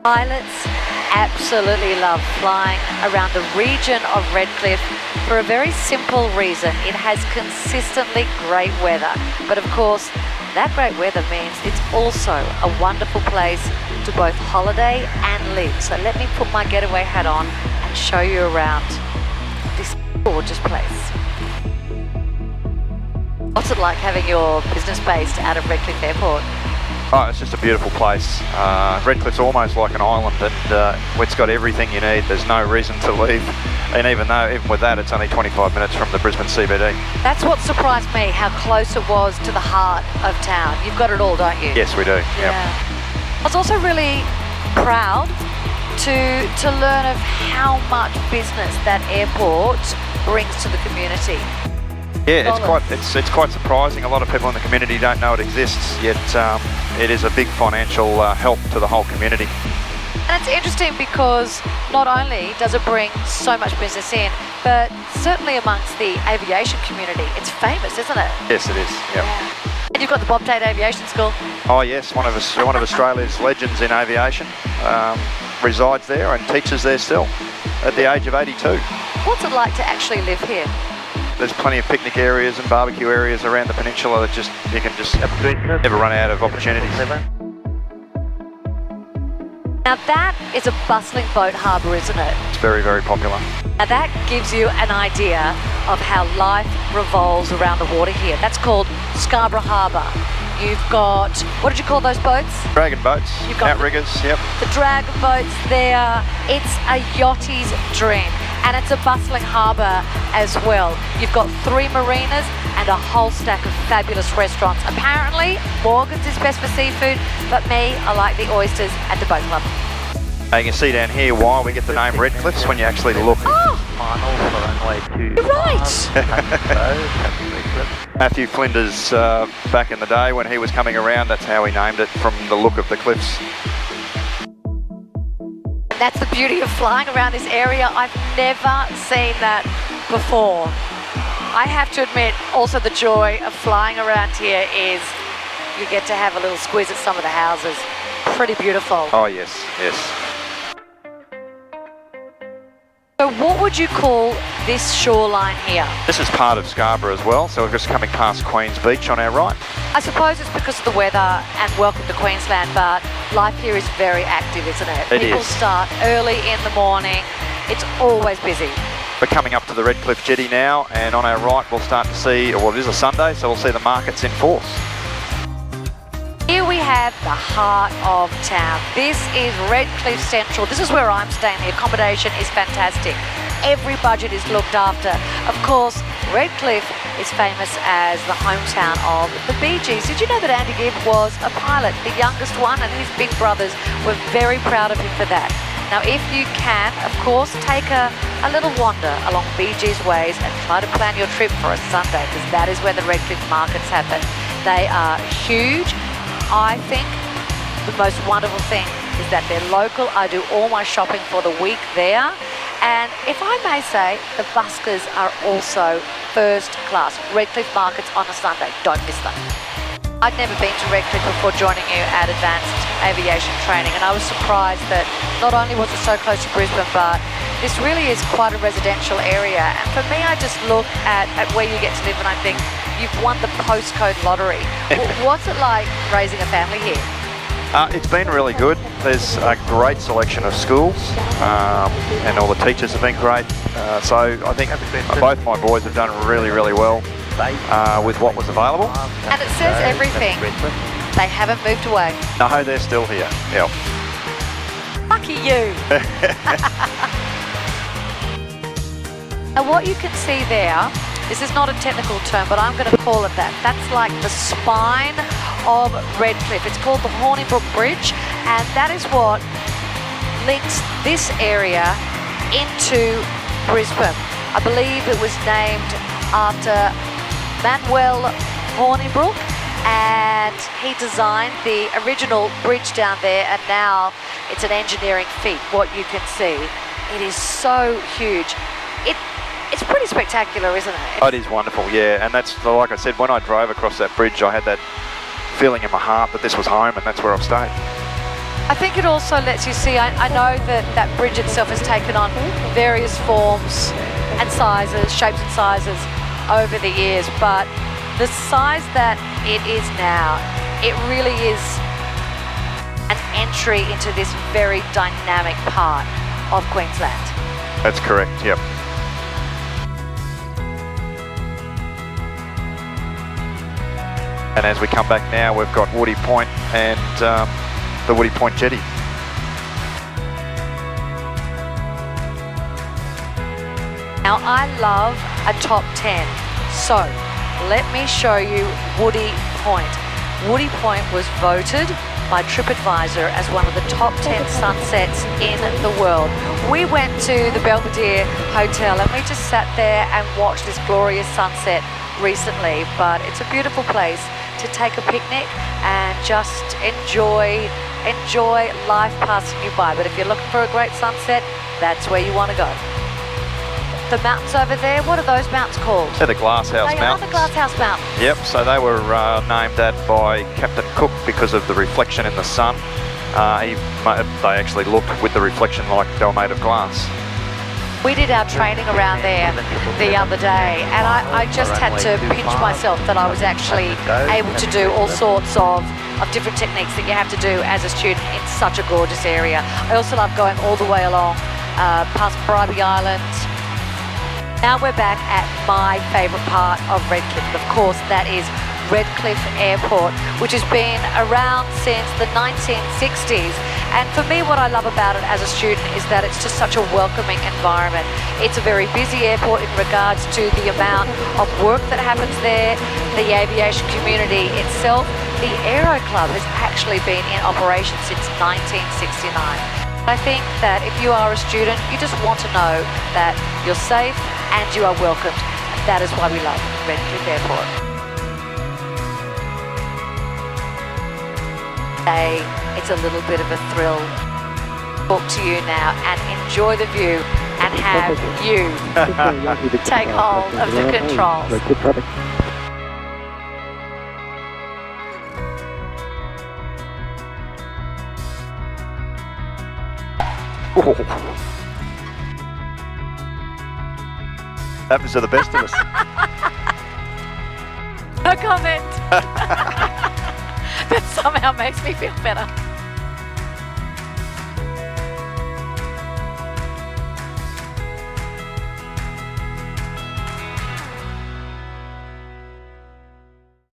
Pilots absolutely love flying around the region of Redcliffe for a very simple reason. It has consistently great weather, but of course that great weather means it's also a wonderful place to both holiday and live. So let me put my getaway hat on and show you around this gorgeous place. What's it like having your business based out of Redcliffe Airport? Oh, it's just a beautiful place. Redcliffe's almost like an island, and it's got everything you need. There's no reason to leave, and even with that, it's only 25 minutes from the Brisbane CBD. That's what surprised me, how close it was to the heart of town. You've got it all, don't you? Yes, we do. Yeah. I was also really proud to learn of how much business that airport brings to the community. Yeah, it's quite surprising. A lot of people in the community don't know it exists, yet it is a big financial help to the whole community. And it's interesting because not only does it bring so much business in, but certainly amongst the aviation community, it's famous, isn't it? Yes, it is. Yep. Yeah. And you've got the Bob Tate Aviation School. Oh yes, one of Australia's legends in aviation resides there and teaches there still at the age of 82. What's it like to actually live here? There's plenty of picnic areas and barbecue areas around the peninsula that you can just never run out of opportunities. Now that is a bustling boat harbour, isn't it? It's very, very popular. Now that gives you an idea of how life revolves around the water here. That's called Scarborough Harbour. You've got, what did you call those boats? Dragon boats, You've got outriggers, yep. The dragon boats there. It's a yachty's dream. And it's a bustling harbour as well. You've got 3 marinas and a whole stack of fabulous restaurants. Apparently, Morgan's is best for seafood, but me, I like the oysters at the boat club. Now you can see down here why we get the name Redcliffe's when you actually look. Oh! You're right! Matthew Flinders, back in the day when he was coming around, that's how he named it, from the look of the cliffs. That's the beauty of flying around this area. I've never seen that before. I have to admit, also the joy of flying around here is you get to have a little squeeze at some of the houses. Pretty beautiful. Oh yes, yes. So what would you call this shoreline here? This is part of Scarborough as well, so we're just coming past Queen's Beach on our right. I suppose it's because of the weather and welcome to Queensland, but life here is very active, isn't it? It People is. start early in the morning. It's always busy. We're coming up to the Redcliffe jetty now, and on our right we'll start to see, well, it is a Sunday, so we'll see the markets in force. Here we have the heart of town. This is Redcliffe Central. This is where I'm staying. The accommodation is fantastic. Every budget is looked after. Of course, Redcliffe is famous as the hometown of the Bee Gees. Did you know that Andy Gibb was a pilot, the youngest one, and his big brothers were very proud of him for that. Now, if you can, of course, take a little wander along Bee Gees ways and try to plan your trip for a Sunday, because that is where the Redcliffe markets happen. They are huge. I think the most wonderful thing is that they're local. I do all my shopping for the week there. And if I may say, the buskers are also first class. Redcliffe markets on a Sunday, don't miss them. I'd never been to Redcliffe before joining you at Advanced Aviation Training, and I was surprised that not only was it so close to Brisbane, but this really is quite a residential area. And for me, I just look at where you get to live and I think, you've won the postcode lottery. What's it like raising a family here? It's been really good. There's a great selection of schools, and all the teachers have been great. So I think both my boys have done really, really well with what was available. And it says everything. They haven't moved away. No, they're still here. Yeah. Lucky you. Now what you can see there, this is not a technical term, but I'm going to call it that. That's like the spine of Redcliffe. It's called the Hornibrook Bridge, and that is what links this area into Brisbane. I believe it was named after Manuel Hornibrook, and he designed the original bridge down there, and now it's an engineering feat, what you can see. It is so huge. It's pretty spectacular, isn't it? It is wonderful, yeah. And that's, like I said, when I drove across that bridge, I had that feeling in my heart that this was home, and that's where I've stayed. I think it also lets you see, I know that bridge itself has taken on various forms and sizes, shapes and sizes over the years, but the size that it is now, it really is an entry into this very dynamic part of Queensland. That's correct, yep. And as we come back now, we've got Woody Point and the Woody Point jetty. Now I love a top 10, so let me show you Woody Point. Woody Point was voted by TripAdvisor as one of the top 10 sunsets in the world. We went to the Belvedere Hotel and we just sat there and watched this glorious sunset recently, but it's a beautiful place to take a picnic and just enjoy life passing you by. But if you're looking for a great sunset, that's where you want to go. The mountains over there, what are those mountains called? They're the Glasshouse They Mountains. are the Glasshouse Mountains. Yep, so they were named that by Captain Cook because of the reflection in the sun. They actually looked with the reflection like they were made of glass. We did our training around there the other day, and I just had to pinch myself that I was actually able to do all sorts of different techniques that you have to do as a student in such a gorgeous area. I also love going all the way along past Bribie Island. Now we're back at my favourite part of Redcliffe. Of course, that is Redcliffe Airport, which has been around since the 1960s. And for me, what I love about it as a student is that it's just such a welcoming environment. It's a very busy airport in regards to the amount of work that happens there, the aviation community itself. The Aero Club has actually been in operation since 1969. I think that if you are a student, you just want to know that you're safe and you are welcomed. And that is why we love Redcliffe Airport. Hey, it's a little bit of a thrill. Talk to you now and enjoy the view and have you take hold of the controls. Oh. Happens to the best of us. No comment. That somehow makes me feel better.